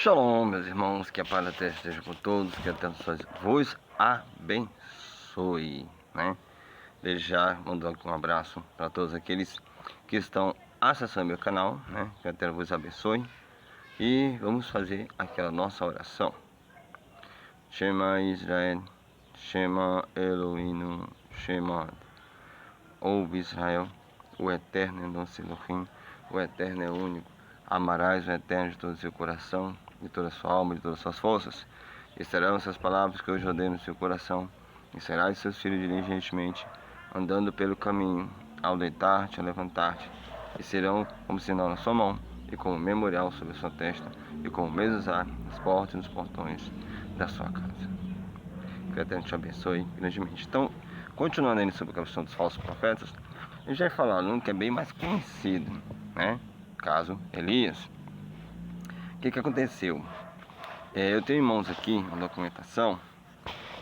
Shalom, meus irmãos, que a paz da terra esteja com todos, que a Deus vos abençoe, né? Desde já, mando aqui um abraço para todos aqueles que estão acessando meu canal, né? Que a Deus vos abençoe. E vamos fazer aquela nossa oração. Shema Israel, Shema Elohim, Shema. Ouve Israel, o Eterno é nosso Elohim, o Eterno é único. Amarás o Eterno de todo o seu coração, de toda a sua alma, de todas as suas forças. E serão essas palavras que hoje odeio no seu coração. E serás seus filhos diligentemente, andando pelo caminho, ao deitar-te, ao levantar-te. E serão como sinal na sua mão, e como memorial sobre a sua testa, e como mesas nas portas e nos portões da sua casa. Que o Eterno te abençoe grandemente. Então, continuando aí sobre a questão dos falsos profetas, a gente vai falar um que é bem mais conhecido, né? Caso Elias. O que aconteceu? Eu tenho em mãos aqui uma documentação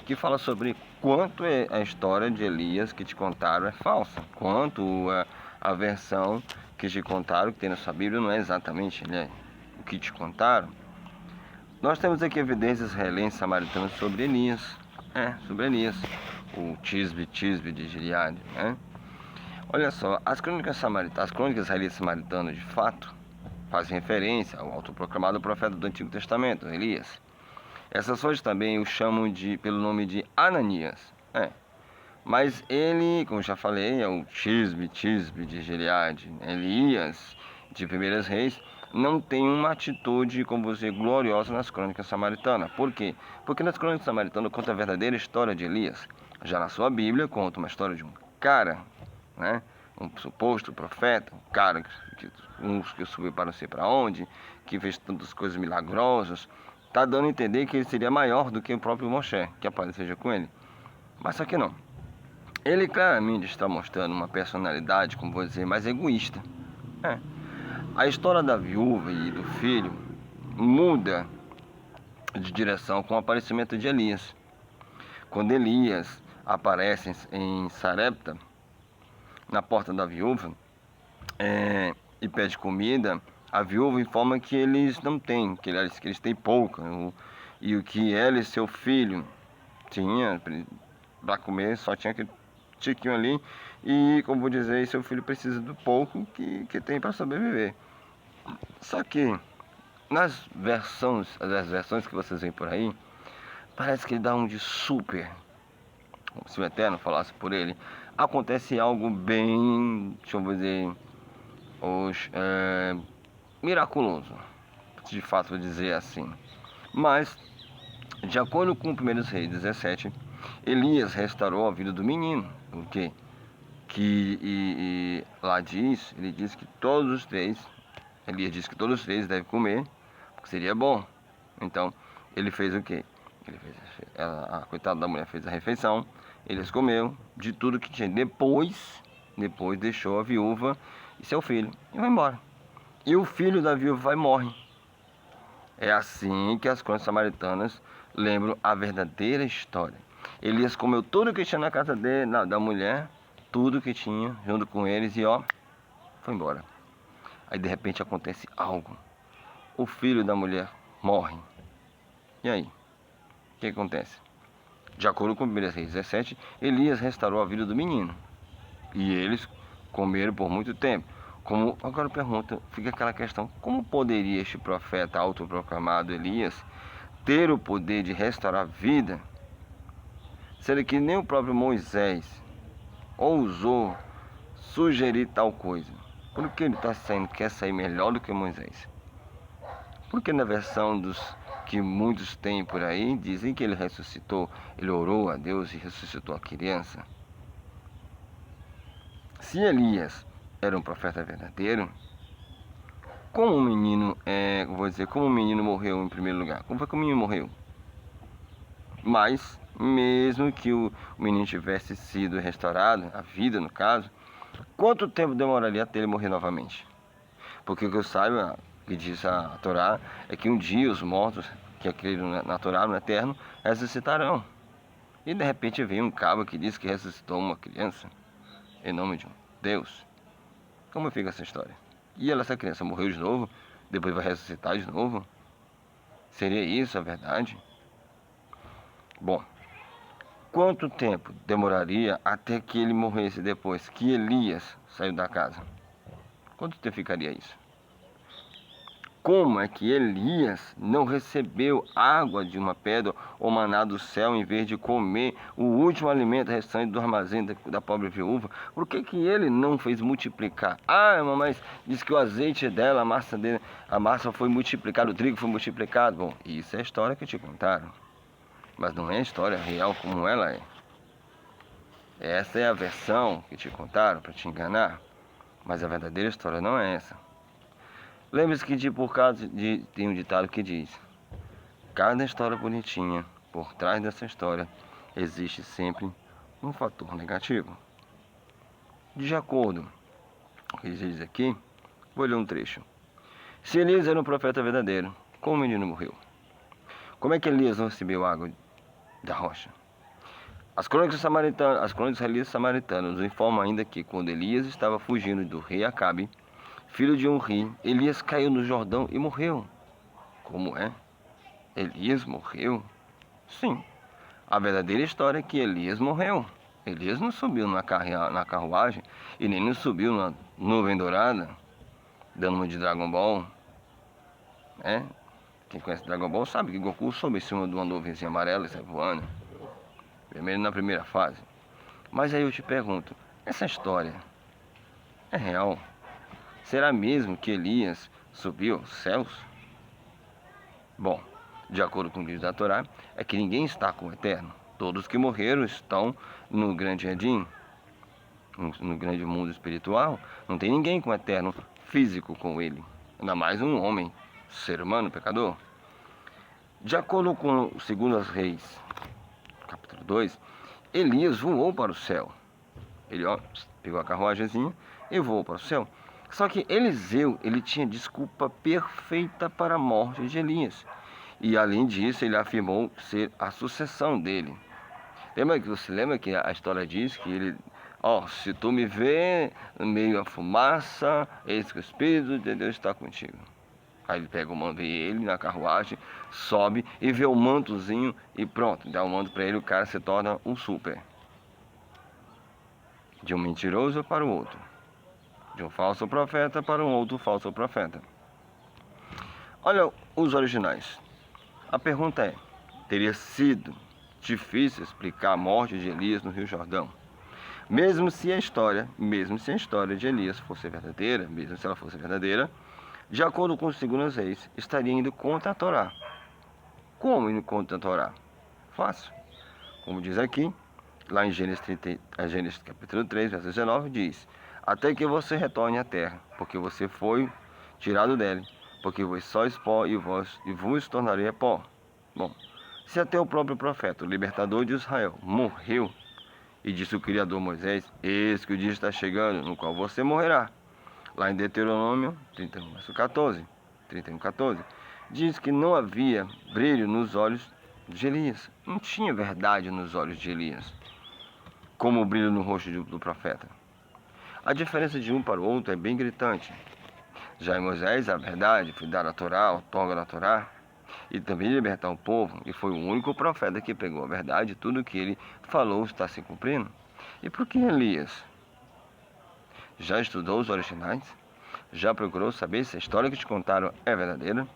que fala sobre quanto a história de Elias que te contaram é falsa, quanto a versão que te contaram, que tem na sua Bíblia, não é exatamente o que te contaram. Nós temos aqui evidências israelenses samaritanas sobre Elias, sobre Elias, o Tisbe de Gileade, né? Olha só, as crônicas israelitas samaritanas, de fato, fazem referência ao autoproclamado profeta do Antigo Testamento, Elias. Essas fontes também o chamam pelo nome de Ananias, mas ele, como já falei, é o Tisbe de Gileade. Elias, de Primeiras Reis, não tem uma atitude, como você, gloriosa nas crônicas samaritanas. Por quê? Porque nas crônicas samaritanas conta a verdadeira história de Elias. Já na sua Bíblia conta uma história de um cara, né? Um suposto profeta, um cara que subiu para não sei para onde, que fez tantas coisas milagrosas. Está dando a entender que ele seria maior do que o próprio Moshe, que a paz seja com ele. Mas só que não. Ele claramente está mostrando uma personalidade, como vou dizer, mais egoísta. A história da viúva e do filho muda de direção com o aparecimento de Elias. Quando Elias aparece em Sarepta, na porta da viúva, e pede comida, a viúva informa que eles não têm, que eles têm pouca. E o que ela e seu filho tinha para comer, só tinha aquele tiquinho ali. E, como vou dizer, seu filho precisa do pouco que tem para sobreviver. Só que nas as versões que vocês veem por aí, parece que ele dá um de super, como se o Eterno falasse por ele. Acontece algo bem, deixa eu dizer, miraculoso, de fato vou dizer assim. Mas, de acordo com 1 Reis 17, Elias restaurou a vida do menino. O quê? Lá ele diz que todos os três, Elias diz que todos os três devem comer, porque seria bom. Então, ele fez o quê? A coitada da mulher fez a refeição, eles comeu de tudo que tinha. Depois deixou a viúva e seu filho e vai embora. E o filho da viúva vai e morre. É assim que as crônicas samaritanas lembram a verdadeira história. Elias comeu tudo que tinha na casa da mulher, tudo que tinha junto com eles e foi embora. Aí de repente acontece algo. O filho da mulher morre. E aí? O que acontece? De acordo com 1 Reis 17, Elias restaurou a vida do menino. E eles comeram por muito tempo. Agora eu pergunto, fica aquela questão, como poderia este profeta autoproclamado Elias ter o poder de restaurar a vida, sendo que nem o próprio Moisés ousou sugerir tal coisa? Por que ele quer sair melhor do que Moisés? Porque na versão que muitos têm por aí, dizem que ele ressuscitou, ele orou a Deus e ressuscitou a criança. Se Elias era um profeta verdadeiro, como o menino, como o menino morreu em primeiro lugar? Como foi que o menino morreu? Mas, mesmo que o menino tivesse sido restaurado, a vida no caso, quanto tempo demoraria até ele morrer novamente? Porque o que eu saiba, que diz a Torá, é que um dia os mortos que acreditam na Torá, no Eterno, ressuscitarão. E de repente vem um cabo que diz que ressuscitou uma criança, em nome de um Deus. Como fica essa história? E essa criança morreu de novo, depois vai ressuscitar de novo? Seria isso a verdade? Bom, quanto tempo demoraria até que ele morresse depois que Elias saiu da casa? Quanto tempo ficaria isso? Como é que Elias não recebeu água de uma pedra ou maná do céu em vez de comer o último alimento restante do armazém da pobre viúva? Por que que ele não fez multiplicar? Ah, irmão, mas diz que o azeite dela, a massa dele, a massa foi multiplicada, o trigo foi multiplicado. Bom, isso é a história que te contaram, mas não é a história real como ela é. Essa é a versão que te contaram para te enganar, mas a verdadeira história não é essa. Lembre-se que por causa de tem um ditado que diz: cada história bonitinha, por trás dessa história, existe sempre um fator negativo. De acordo com o que diz aqui, vou ler um trecho. Se Elias era um profeta verdadeiro, como o menino morreu? Como é que Elias não recebeu água da rocha? As crônicas israelitas samaritanas nos informam ainda que quando Elias estava fugindo do rei Acabe, filho de Unri, Elias caiu no Jordão e morreu. Como é? Elias morreu? Sim. A verdadeira história é que Elias morreu. Elias não subiu na carruagem e nem não subiu na nuvem dourada, dando uma de Dragon Ball. Quem conhece Dragon Ball sabe que Goku sobe em cima de uma nuvenzinha amarela e sai voando. Primeiro na primeira fase. Mas aí eu te pergunto, essa história é real? Será mesmo que Elias subiu aos céus? Bom, de acordo com o livro da Torá, é que ninguém está com o Eterno. Todos que morreram estão no grande Edim, no grande mundo espiritual. Não tem ninguém com o Eterno físico com ele. Ainda mais um homem, ser humano, pecador. De acordo com 2 Reis, capítulo 2, Elias voou para o céu. Ele pegou a carruagemzinha e voou para o céu. Só que Eliseu, ele tinha desculpa perfeita para a morte de Elias. E além disso, ele afirmou ser a sucessão dele. Você lembra que a história diz que ele, se tu me vê no meio da fumaça, eis que o Espírito de Deus está contigo. Aí ele pega o manto, vê ele na carruagem, sobe e vê o mantozinho e pronto, dá o manto para ele, o cara se torna um super. De um mentiroso para o outro. De um falso profeta para um outro falso profeta. Olha os originais. A pergunta é: teria sido difícil explicar a morte de Elias no Rio Jordão? Mesmo se a história de Elias fosse verdadeira, mesmo se ela fosse verdadeira, de acordo com os 2 Reis, estaria indo contra a Torá. Como indo contra a Torá? Fácil. Como diz aqui, lá em Gênesis capítulo 3, verso 19, diz: até que você retorne à terra, porque você foi tirado dele, porque vos sois pó e vos tornarei pó. Bom, se até o próprio profeta, o libertador de Israel, morreu, e disse o Criador Moisés: eis que o dia está chegando, no qual você morrerá. Lá em Deuteronômio 31, verso 14, 31:14, diz que não havia brilho nos olhos de Elias. Não tinha verdade nos olhos de Elias, como o brilho no rosto do profeta. A diferença de um para o outro é bem gritante. Já em Moisés, a verdade foi dar a Torá, a outorga da Torá, e também libertar o povo, e foi o único profeta que pegou a verdade, tudo que ele falou está se cumprindo. E por que Elias? Já estudou os originais? Já procurou saber se a história que te contaram é verdadeira?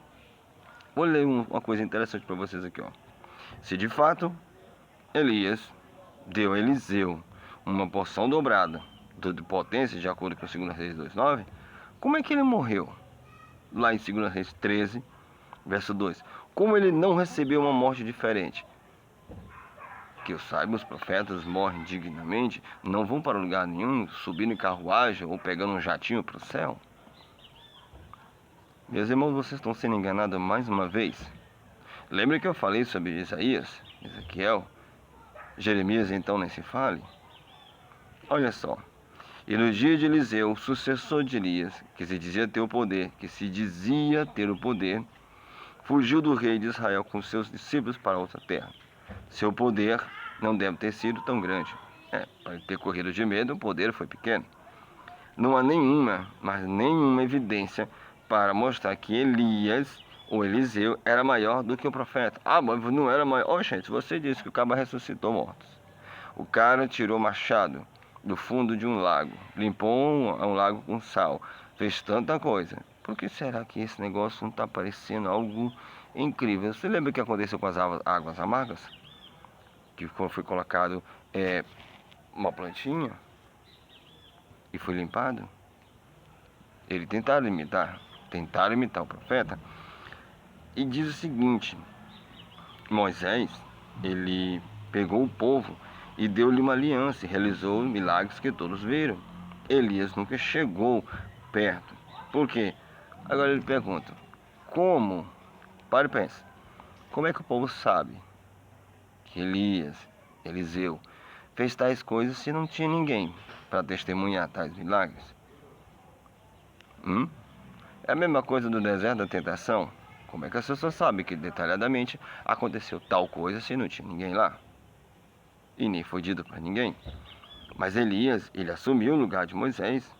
Vou ler uma coisa interessante para vocês aqui, Se de fato Elias deu a Eliseu uma porção dobrada de potência, de acordo com 2 Reis 2:9, como é que ele morreu? Lá em 2 Reis 13, verso 2. Como ele não recebeu uma morte diferente? Que eu saiba, os profetas morrem dignamente, não vão para lugar nenhum, subindo em carruagem ou pegando um jatinho para o céu. Meus irmãos, vocês estão sendo enganados mais uma vez. Lembra que eu falei sobre Isaías, Ezequiel, Jeremias, então nem se fale? Olha só. E no dia de Eliseu, o sucessor de Elias, que se dizia ter o poder, fugiu do rei de Israel com seus discípulos para outra terra. Seu poder não deve ter sido tão grande. Para ter corrido de medo, o poder foi pequeno. Não há nenhuma evidência para mostrar que Elias o Eliseu era maior do que o profeta. Ah, mas não era maior. Ô, gente, você disse que o cara ressuscitou mortos. O cara tirou machado do fundo de um lago, limpou um lago com sal, fez tanta coisa. Por que será que esse negócio não está parecendo algo incrível? Você lembra o que aconteceu com as águas amargas? Que foi colocado uma plantinha e foi limpado? Eles tentaram imitar o profeta. E diz o seguinte: Moisés, ele pegou o povo e deu-lhe uma aliança e realizou milagres que todos viram. Elias nunca chegou perto. Por quê? Agora ele pergunta: como? Para e pensa. Como é que o povo sabe que Eliseu, fez tais coisas se não tinha ninguém para testemunhar tais milagres? É a mesma coisa do deserto da tentação. Como é que as pessoas sabem que detalhadamente aconteceu tal coisa se não tinha ninguém lá? E nem foi dito para ninguém. Mas Elias, ele assumiu o lugar de Moisés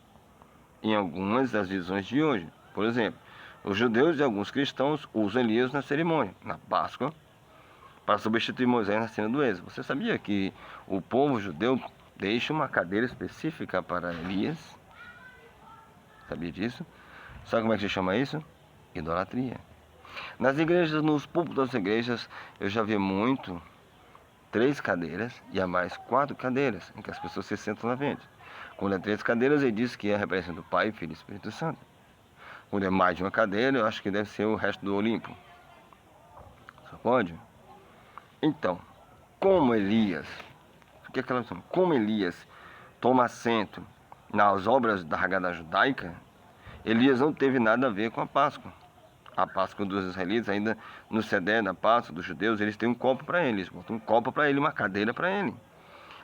em algumas das visões de hoje. Por exemplo, os judeus e alguns cristãos usam Elias na cerimônia, na Páscoa, para substituir Moisés na cena do Êxodo. Você sabia que o povo judeu deixa uma cadeira específica para Elias? Sabia disso? Sabe como é que se chama isso? Idolatria. Nas igrejas, nos púlpitos das igrejas, eu já vi muito 3 cadeiras e a mais 4 cadeiras em que as pessoas se sentam na frente. Quando é 3 cadeiras, ele diz que representa o Pai, Filho e Espírito Santo. Quando é mais de uma cadeira, eu acho que deve ser o resto do Olimpo. Só pode? Então, como Elias, como Elias toma assento nas obras da Haggadah judaica, Elias não teve nada a ver com a Páscoa. A Páscoa dos israelitas, ainda no Sedé da Páscoa dos judeus, eles têm um copo para eles, botam um copo para ele, uma cadeira para ele.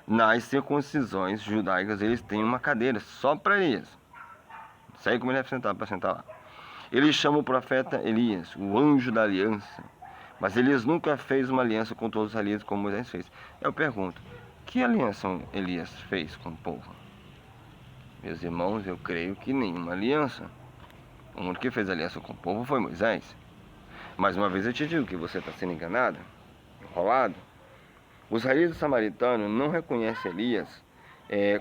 Nas circuncisões judaicas, eles têm uma cadeira só para Elias. Não sei como ele deve sentar para sentar lá. Ele chama o profeta Elias, o anjo da aliança. Mas Elias nunca fez uma aliança com todos os israelitas como Moisés fez. Eu pergunto, que aliança Elias fez com o povo? Meus irmãos, eu creio que nenhuma aliança. O único que fez aliança com o povo foi Moisés. Mais uma vez eu te digo que você está sendo enganado, enrolado. Os israelitas samaritanos não reconhecem Elias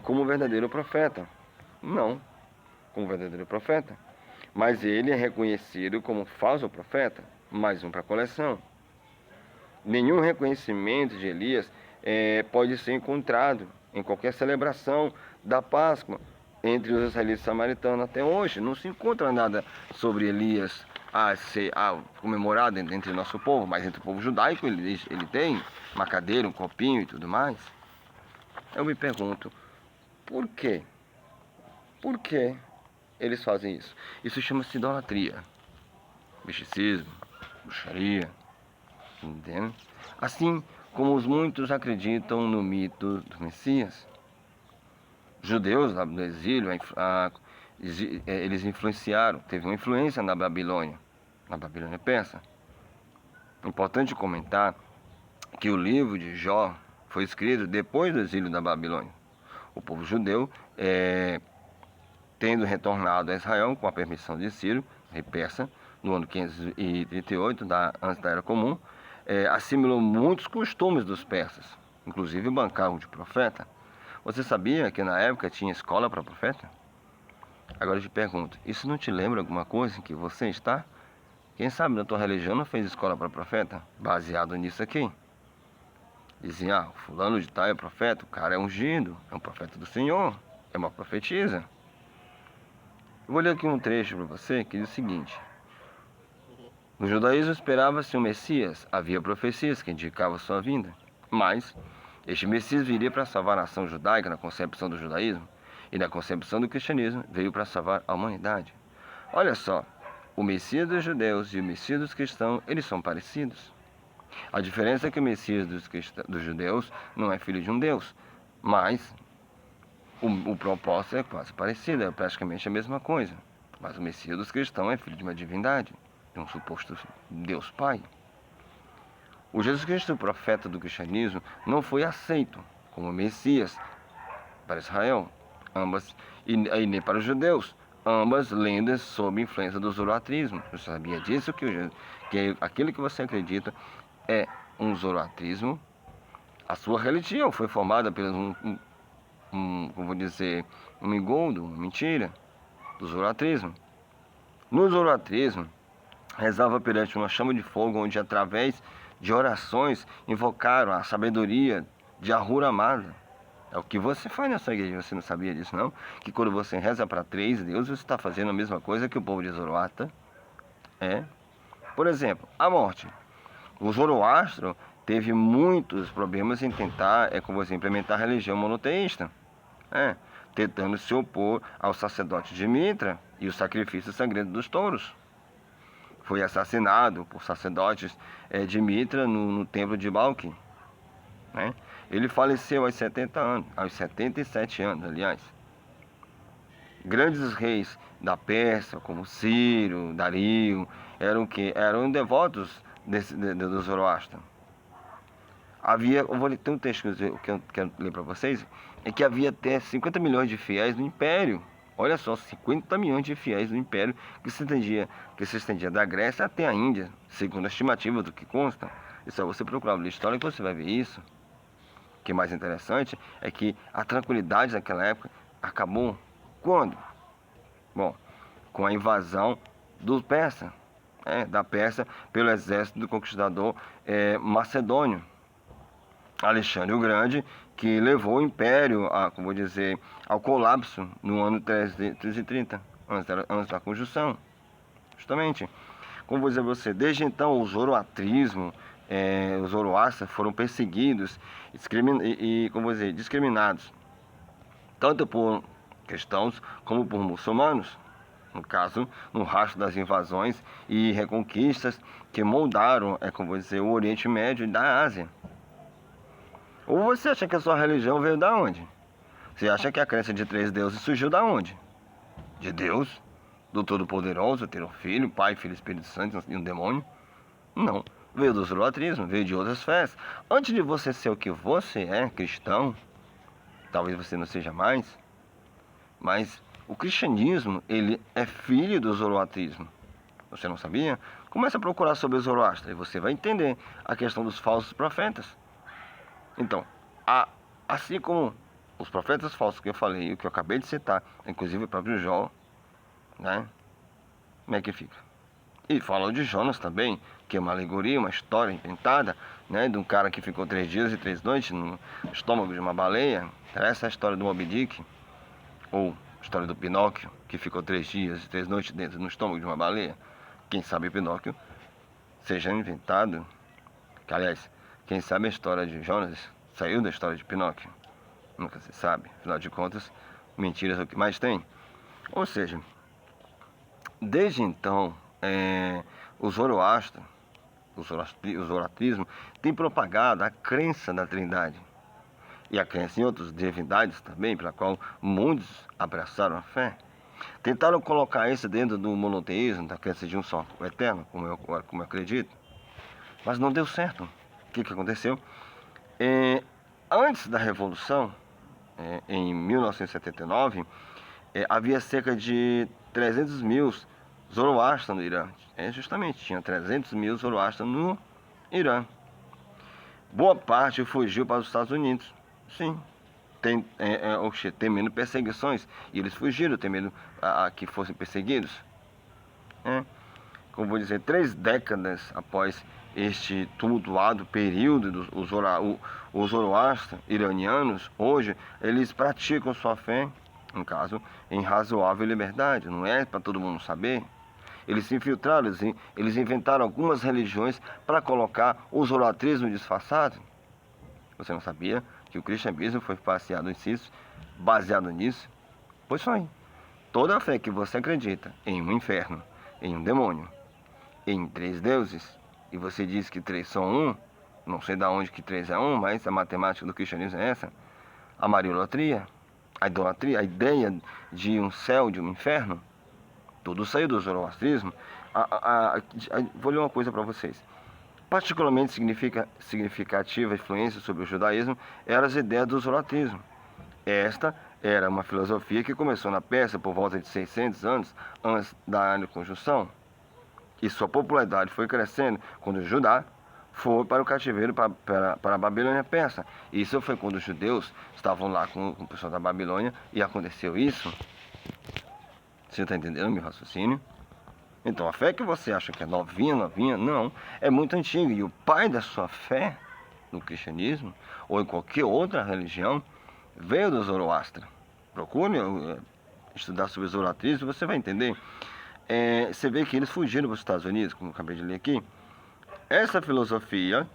como verdadeiro profeta. Não, como verdadeiro profeta. Mas ele é reconhecido como falso profeta, mais um para a coleção. Nenhum reconhecimento de Elias pode ser encontrado em qualquer celebração da Páscoa entre os israelitas samaritanos até hoje. Não se encontra nada sobre Elias a ser comemorado entre o nosso povo, mas entre o povo judaico ele tem uma cadeira, um copinho e tudo mais. Eu me pergunto, por quê? Por que eles fazem isso? Isso chama-se idolatria, misticismo, bruxaria, entende? Assim como os muitos acreditam no mito do Messias. Judeus lá no exílio, eles influenciaram, teve uma influência na Babilônia persa. Importante comentar que o livro de Jó foi escrito depois do exílio da Babilônia. O povo judeu, tendo retornado a Israel com a permissão de Ciro, rei persa, no ano 538, antes da Era Comum, assimilou muitos costumes dos persas, inclusive bancavam de profeta. Você sabia que na época tinha escola para profeta? Agora eu te pergunto, isso não te lembra alguma coisa em que você está? Quem sabe na tua religião não fez escola para profeta? Baseado nisso aqui. Dizem, o fulano de tal é profeta, o cara é ungido, é um profeta do Senhor, é uma profetisa. Eu vou ler aqui um trecho para você que diz o seguinte: no judaísmo esperava-se um Messias, havia profecias que indicavam sua vinda, mas este Messias viria para salvar a nação judaica na concepção do judaísmo, e na concepção do cristianismo veio para salvar a humanidade. Olha só, o Messias dos judeus e o Messias dos cristãos, eles são parecidos. A diferença é que o Messias dos judeus não é filho de um Deus, mas o propósito é quase parecido, é praticamente a mesma coisa. Mas o Messias dos cristãos é filho de uma divindade, de um suposto Deus Pai. O Jesus Cristo, o profeta do cristianismo, não foi aceito como Messias para Israel, e nem para os judeus, ambas lendas sob influência do zoroatrismo. Você sabia disso? Que aquilo que você acredita é um zoroatrismo. A sua religião foi formada por como vou dizer, um engodo, uma mentira do zoroatrismo. No zoroatrismo, rezava perante uma chama de fogo, onde através de orações invocaram a sabedoria de Ahura Mazda. É o que você faz nessa igreja, você não sabia disso não? Que quando você reza para 3 deuses, você está fazendo a mesma coisa que o povo de Zoroastra. É. Por exemplo, a morte. O Zoroastro teve muitos problemas em tentar, como você, implementar a religião monoteísta. Tentando se opor ao sacerdote de Mitra e o sacrifício sagrado dos touros. Foi assassinado por sacerdotes de Mitra no templo de Balki. Ele faleceu aos 70 anos, aos 77 anos, aliás. Grandes reis da Pérsia, como Ciro, Dario, eram devotos do Zoroastro. Tem um texto que eu quero ler para vocês, é que havia até 50 milhões de fiéis no Império. Olha só, 50 milhões de fiéis no Império que se estendia da Grécia até a Índia, segundo a estimativa do que consta. E só você procurar na história que você vai ver isso. O que é mais interessante é que a tranquilidade naquela época acabou quando? Bom, com a invasão do Persa, da Pérsia pelo exército do conquistador macedônio, Alexandre o Grande, que levou o império ao colapso no ano 330, antes da conjunção. Justamente. Como vou dizer a você, desde então o zoroatrismo, os zoroastras foram perseguidos discriminados, tanto por cristãos como por muçulmanos. No caso, no rastro das invasões e reconquistas que moldaram, o Oriente Médio e da Ásia. Ou você acha que a sua religião veio da onde? Você acha que a crença de 3 deuses surgiu da onde? De Deus? Do Todo-Poderoso, ter um filho, Pai, Filho e Espírito Santo e um demônio? Não. Veio do zoroatrismo, veio de outras fés. Antes de você ser o que você é, cristão, talvez você não seja mais, mas o cristianismo, ele é filho do zoroatrismo. Você não sabia? Comece a procurar sobre o Zoroastro e você vai entender a questão dos falsos profetas. Então, assim como os profetas falsos que eu falei, o que eu acabei de citar, inclusive o próprio Jó, como é que fica? E fala de Jonas também, que é uma alegoria, uma história inventada, de um cara que ficou 3 dias e 3 noites no estômago de uma baleia. Essa é a história do Moby Dick, ou a história do Pinóquio, que ficou 3 dias e 3 noites dentro no estômago de uma baleia. Quem sabe Pinóquio seja inventado, que aliás, quem sabe a história de Jonas saiu da história de Pinóquio. Nunca se sabe. Afinal de contas, mentiras é o que mais tem. Ou seja, desde então, o Zoroastro, o zoroastrismo, tem propagado a crença na Trindade. E a crença em outras divindades também, pela qual muitos abraçaram a fé. Tentaram colocar isso dentro do monoteísmo, da crença de um só, o eterno, como eu acredito. Mas não deu certo. O que aconteceu? Antes da Revolução, em 1979, havia cerca de 300 mil Zoroastras no Irã. Justamente, tinha 300 mil Zoroastras no Irã. Boa parte fugiu para os Estados Unidos. Sim, temendo perseguições. E eles fugiram, temendo que fossem perseguidos. Como vou dizer, 3 décadas após este tumultuado período dos Zoroastras iranianos, hoje eles praticam sua fé, no caso, em razoável liberdade. Não é para todo mundo saber. Eles se infiltraram, eles inventaram algumas religiões para colocar o zoroatrismo disfarçado. Você não sabia que o cristianismo foi baseado nisso? Pois foi. Toda a fé que você acredita em um inferno, em um demônio, em 3 deuses, e você diz que 3 são 1, não sei de onde que 3 é 1, mas a matemática do cristianismo é essa. A mariolatria, a idolatria, a ideia de um céu, de um inferno, tudo saiu do zoroastrismo. Vou ler uma coisa para vocês. Particularmente significativa influência sobre o judaísmo eram as ideias do zoroastrismo. Esta Era uma filosofia que começou na Pérsia por volta de 600 anos antes da Era de Conjunção. E sua popularidade foi crescendo quando Judá foi para o cativeiro para a Babilônia persa. Isso foi quando os judeus estavam lá com o pessoal da Babilônia e aconteceu isso. Você está entendendo meu raciocínio? Então a fé que você acha que é novinha, não, é muito antiga. E o pai da sua fé, no cristianismo, ou em qualquer outra religião, veio do Zoroastra. Procure estudar sobre o zoroastrismo, você vai entender. Você vê que eles fugiram para os Estados Unidos, como eu acabei de ler aqui. Essa filosofia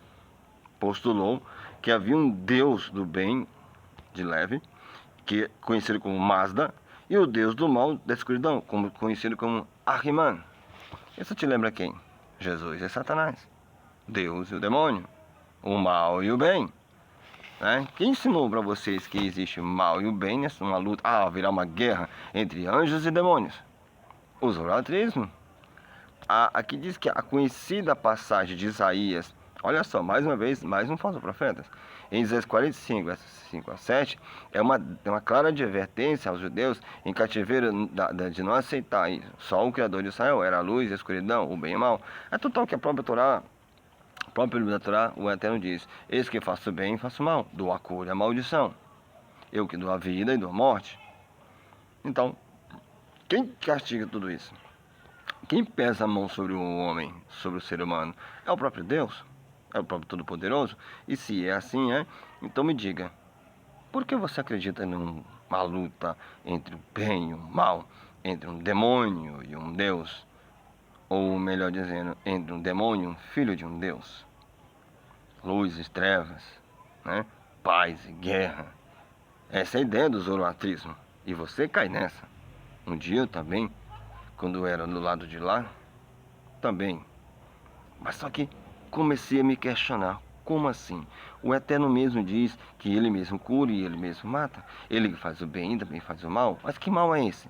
postulou que havia um Deus do bem, de leve, que é conhecido como Mazda, e o Deus do mal, da escuridão, conhecido como Ahriman. Isso te lembra quem? Jesus e Satanás, Deus e o demônio, o mal e o bem. Né? Quem ensinou para vocês que existe o mal e o bem nessa uma luta? Virá uma guerra entre anjos e demônios. O zoroastrismo. Aqui diz que a conhecida passagem de Isaías, olha só, mais uma vez, mais um falso profeta. Em Isaías 45, versos 5 a 7, é uma clara advertência aos judeus em cativeiro de não aceitar isso. Só o Criador de Israel era a luz, a escuridão, o bem e o mal. É total que a própria Torá, o próprio livro da Torá, o Eterno diz: eis que faço bem e faço mal, dou a cura e a maldição. Eu que dou a vida e dou a morte. Então, quem castiga tudo isso? Quem pesa a mão sobre o homem, sobre o ser humano? É o próprio Deus? É o próprio Todo-Poderoso? E se é assim, então me diga, por que você acredita numa luta entre o bem e o mal, entre um demônio e um Deus? Ou melhor dizendo, entre um demônio e um filho de um Deus? Luz e trevas, né? Paz e guerra. Essa é a ideia do zoroastrismo. E você cai nessa. Um dia eu também, quando eu era do lado de lá, também. Mas só que comecei a me questionar. Como assim? O Eterno mesmo diz que Ele mesmo cura e Ele mesmo mata. Ele que faz o bem e também faz o mal. Mas que mal é esse?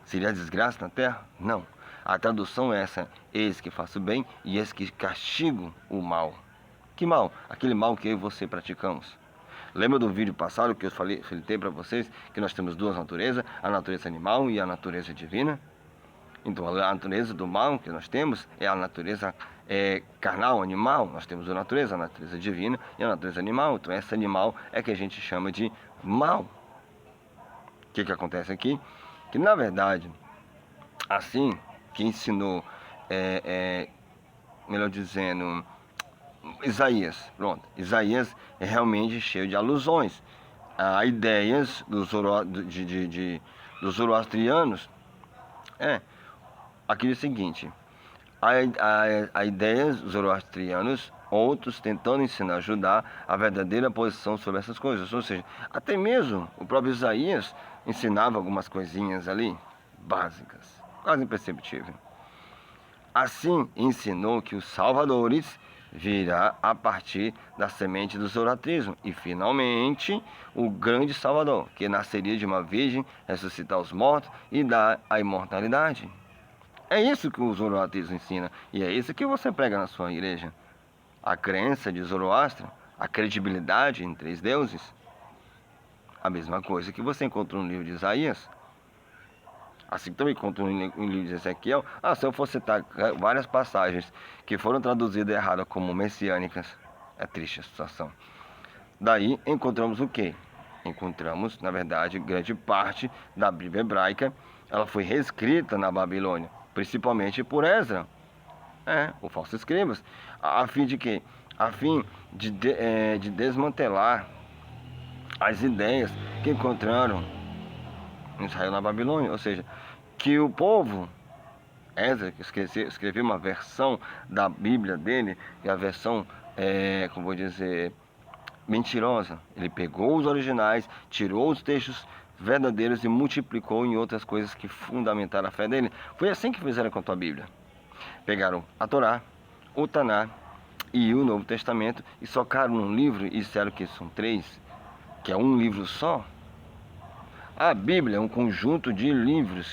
Seria desgraça na terra? Não. A tradução é essa: eis que faço o bem e eis que castigo o mal. Que mal? Aquele mal que eu e você praticamos. Lembra do vídeo passado que eu falei para vocês que nós temos duas naturezas, a natureza animal e a natureza divina? Então, a natureza do mal que nós temos é a natureza carnal, animal. Nós temos a natureza divina e a natureza animal. Então, essa animal é que a gente chama de mal. O que acontece aqui? Que, na verdade, assim que ensinou, melhor dizendo, Isaías. Pronto, Isaías é realmente cheio de alusões a ideias dos zoroastrianos. Aqui diz o seguinte: a ideias zoroastrianos, outros tentando ensinar Judá a verdadeira posição sobre essas coisas. Ou seja, até mesmo o próprio Isaías ensinava algumas coisinhas ali, básicas, quase imperceptíveis. Assim ensinou que os salvadores virá a partir da semente do zoroastrismo e finalmente o grande Salvador, que nasceria de uma virgem, ressuscitar os mortos e dar a imortalidade. É isso que o zoroastrismo ensina e é isso que você prega na sua igreja. A crença de Zoroastro, a credibilidade em três deuses. A mesma coisa que você encontrou no livro de Isaías. Assim que também encontrou no livro de Ezequiel. Se eu for citar várias passagens que foram traduzidas erradas como messiânicas, é triste a situação. Daí encontramos o quê? Encontramos, na verdade, grande parte da Bíblia hebraica. Ela foi reescrita na Babilônia, principalmente por Ezra, o falso escribas, a fim de quê? A fim de desmantelar as ideias que encontraram em Israel na Babilônia, ou seja, que o povo, Ezra, que escreveu uma versão da Bíblia dele, e a versão, como vou dizer, mentirosa. Ele pegou os originais, tirou os textos verdadeiros e multiplicou em outras coisas que fundamentaram a fé dele. Foi assim que fizeram com a tua Bíblia. Pegaram a Torá, o Taná e o Novo Testamento e socaram num livro e disseram que são três, que é um livro só. A Bíblia é um conjunto de livros,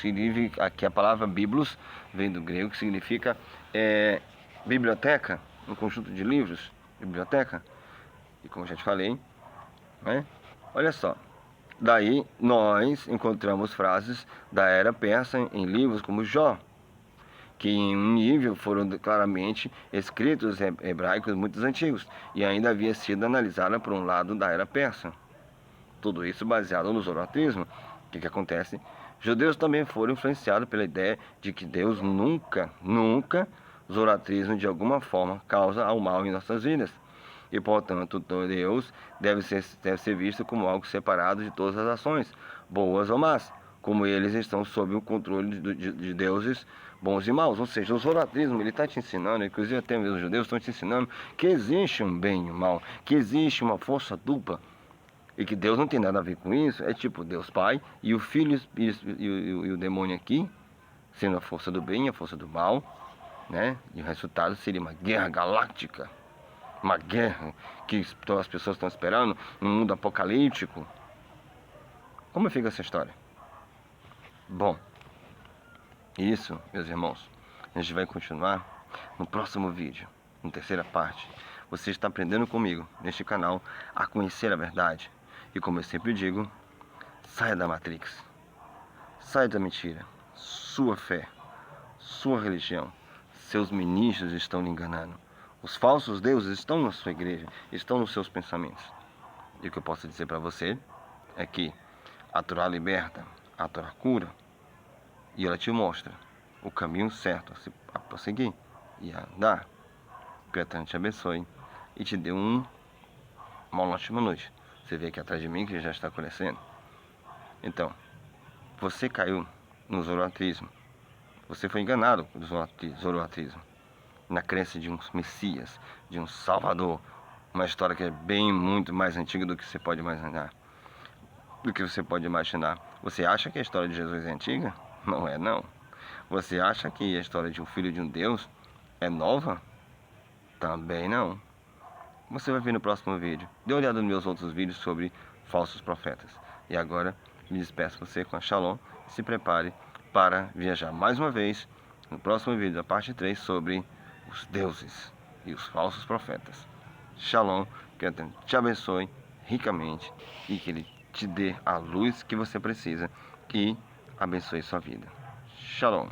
que a palavra biblos vem do grego, que significa biblioteca, um conjunto de livros, biblioteca. E como já te falei, olha só, Daí nós encontramos frases da era persa em livros como Jó, que em um nível foram claramente escritos hebraicos muito antigos e ainda havia sido analisada por um lado da era persa. Tudo isso baseado no zoroastrismo. O que acontece? Judeus também foram influenciados pela ideia de que Deus nunca, o zoroastrismo de alguma forma causa o mal em nossas vidas. E, portanto, Deus deve ser visto como algo separado de todas as ações, boas ou más, como eles estão sob o controle de deuses bons e maus. Ou seja, o zoroastrismo está te ensinando, inclusive até mesmo os judeus estão te ensinando, que existe um bem e um mal, que existe uma força dupla, e que Deus não tem nada a ver com isso. É tipo Deus Pai e o Filho e o demônio aqui, sendo a força do bem e a força do mal, né? E o resultado seria uma guerra galáctica. Uma guerra que as pessoas estão esperando num mundo apocalíptico. Como fica essa história? Bom, isso, meus irmãos, a gente vai continuar no próximo vídeo, na terceira parte. Você está aprendendo comigo, neste canal, a conhecer a verdade. E como eu sempre digo, saia da Matrix. Saia da mentira. Sua fé, sua religião, seus ministros estão lhe enganando. Os falsos deuses estão na sua igreja, estão nos seus pensamentos. E o que eu posso dizer para você é que a Torá liberta, a Torá cura, e ela te mostra o caminho certo a prosseguir e a andar. Que o Eterno te abençoe e te dê uma ótima noite. Você vê aqui atrás de mim que já está acontecendo. Então, você caiu no zoroastrismo. Você foi enganado pelo zoroastrismo, na crença de um Messias, de um Salvador. Uma história que é bem, muito mais antiga do que você pode imaginar. Você acha que a história de Jesus é antiga? Não é, não. Você acha que a história de um filho de um Deus é nova? Também não. Você vai ver no próximo vídeo. Dê uma olhada nos meus outros vídeos sobre falsos profetas. E agora, me despeço você com a Shalom. E se prepare para viajar mais uma vez no próximo vídeo, da parte 3, sobre os deuses e os falsos profetas. Shalom, que Deus te abençoe ricamente e que Ele te dê a luz que você precisa e abençoe sua vida. Shalom.